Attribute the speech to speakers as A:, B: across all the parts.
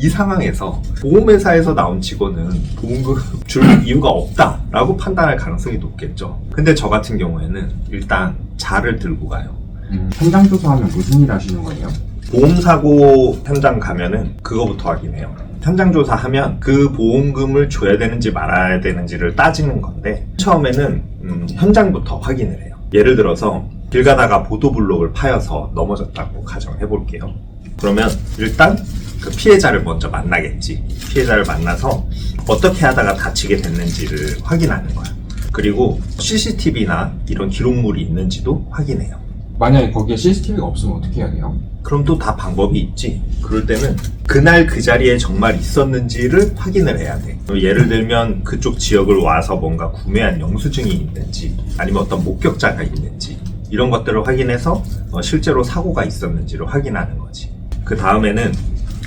A: 이 상황에서 보험회사에서 나온 직원은 보험금 줄 이유가 없다라고 판단할 가능성이 높겠죠. 근데 저 같은 경우에는 일단 자를 들고 가요.
B: 현장 조사하면 무슨 일 하시는 거예요?
A: 보험사고 현장 가면은 그거부터 확인해요. 현장 조사하면 그 보험금을 줘야 되는지 말아야 되는지를 따지는 건데, 처음에는 현장부터 확인을 해요. 예를 들어서 길 가다가 보도블록을 파여서 넘어졌다고 가정해 볼게요. 그러면 일단 그 피해자를 먼저 만나겠지. 피해자를 만나서 어떻게 하다가 다치게 됐는지를 확인하는 거야. 그리고 CCTV나 이런 기록물이 있는지도 확인해요.
B: 만약에 거기에 CCTV가 없으면 어떻게 해야 돼요?
A: 그럼 또 다 방법이 있지. 그럴 때는 그날 그 자리에 정말 있었는지를 확인을 해야 돼. 예를 들면 그쪽 지역을 와서 뭔가 구매한 영수증이 있는지, 아니면 어떤 목격자가 있는지, 이런 것들을 확인해서 실제로 사고가 있었는지를 확인하는 거지. 그 다음에는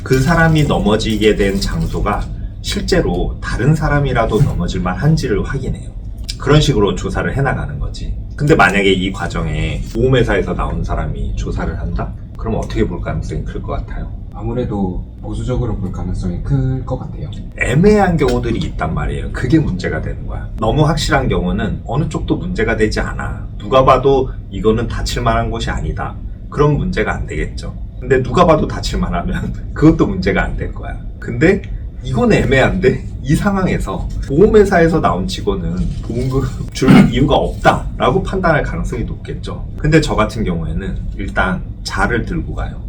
A: 그 사람이 넘어지게 된 장소가 실제로 다른 사람이라도 넘어질만 한지를 확인해요. 그런 식으로 조사를 해나가는 거지. 근데 만약에 이 과정에 보험회사에서 나온 사람이 조사를 한다? 그럼 어떻게 볼 가능성이 클 것 같아요?
B: 아무래도 보수적으로 볼 가능성이 클 것 같아요.
A: 애매한 경우들이 있단 말이에요. 그게 문제가 되는 거야. 너무 확실한 경우는 어느 쪽도 문제가 되지 않아. 누가 봐도 이거는 다칠 만한 곳이 아니다. 그럼 문제가 안 되겠죠. 근데 누가 봐도 다칠 만하면 그것도 문제가 안 될 거야. 근데 이건 애매한데 이 상황에서 보험회사에서 나온 직원은 보험금 줄 이유가 없다라고 판단할 가능성이 높겠죠. 근데 저 같은 경우에는 일단 자를 들고 가요.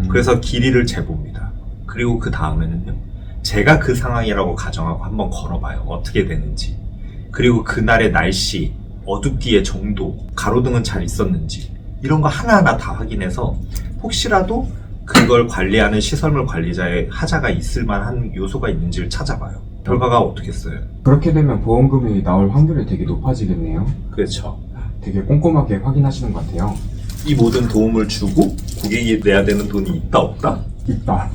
A: 그래서 길이를 재봅니다. 그리고 그 다음에는요, 제가 그 상황이라고 가정하고 한번 걸어봐요. 어떻게 되는지. 그리고 그날의 날씨, 어둡기의 정도, 가로등은 잘 있었는지, 이런 거 하나하나 다 확인해서 혹시라도 그걸 관리하는 시설물 관리자의 하자가 있을 만한 요소가 있는지를 찾아봐요. 결과가 어떻겠어요?
B: 그렇게 되면 보험금이 나올 확률이 되게 높아지겠네요.
A: 그렇죠.
B: 되게 꼼꼼하게 확인하시는 것 같아요.
A: 이 모든 도움을 주고 고객이 내야 되는 돈이 있다 없다?
B: 있다.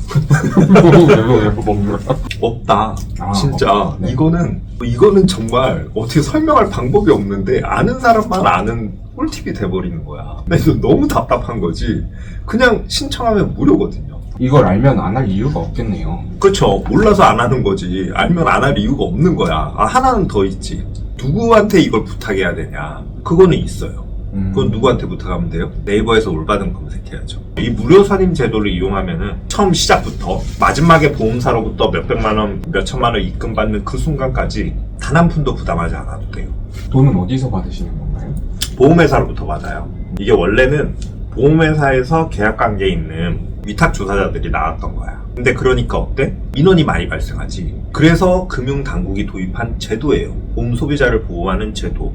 A: 없다.
B: 아,
A: 진짜
B: 없다. 네.
A: 이거는 정말 어떻게 설명할 방법이 없는데 아는 사람만 아는 꿀팁이 돼버리는 거야. 근데 이거 너무 답답한 거지. 그냥 신청하면 무료거든요.
B: 이걸 알면 안 할 이유가 없겠네요.
A: 그렇죠. 몰라서 안 하는 거지. 알면 안 할 이유가 없는 거야. 아, 하나는 더 있지. 누구한테 이걸 부탁해야 되냐. 그거는 있어요. 그건 누구한테 부탁하면 돼요? 네이버에서 올바른 검색해야죠. 이 무료 선임 제도를 이용하면은 처음 시작부터 마지막에 보험사로부터 몇백만 원, 몇천만 원 입금받는 그 순간까지 단 한 푼도 부담하지 않아도 돼요.
B: 돈은 어디서 받으시는 건가요?
A: 보험회사로부터 받아요. 이게 원래는 보험회사에서 계약관계에 있는 위탁조사자들이 나왔던 거야. 근데 그러니까 어때? 민원이 많이 발생하지. 그래서 금융당국이 도입한 제도예요. 보험 소비자를 보호하는 제도.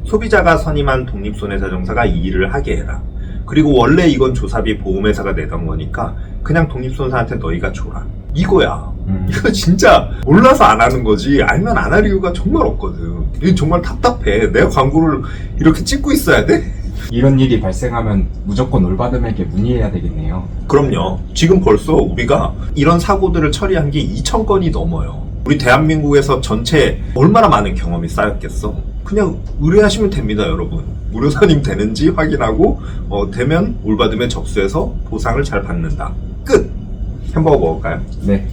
A: 소비자가 선임한 독립손해사정사가 이 일을 하게 해라. 그리고 원래 이건 조사비 보험회사가 내던 거니까 그냥 독립손해사한테 너희가 줘라. 이거야. 이거 진짜 몰라서 안 하는 거지. 알면 안 할 이유가 정말 없거든. 이거 정말 답답해. 내가 광고를 이렇게 찍고 있어야 돼?
B: 이런 일이 발생하면 무조건 올바름에게 문의해야 되겠네요.
A: 그럼요. 지금 벌써 우리가 이런 사고들을 처리한 게 2,000건이 넘어요. 우리 대한민국에서 전체 얼마나 많은 경험이 쌓였겠어. 그냥 의뢰하시면 됩니다, 여러분. 무료 선임 되는지 확인하고 되면 올바름에 접수해서 보상을 잘 받는다. 끝! 햄버거 먹을까요?
B: 네.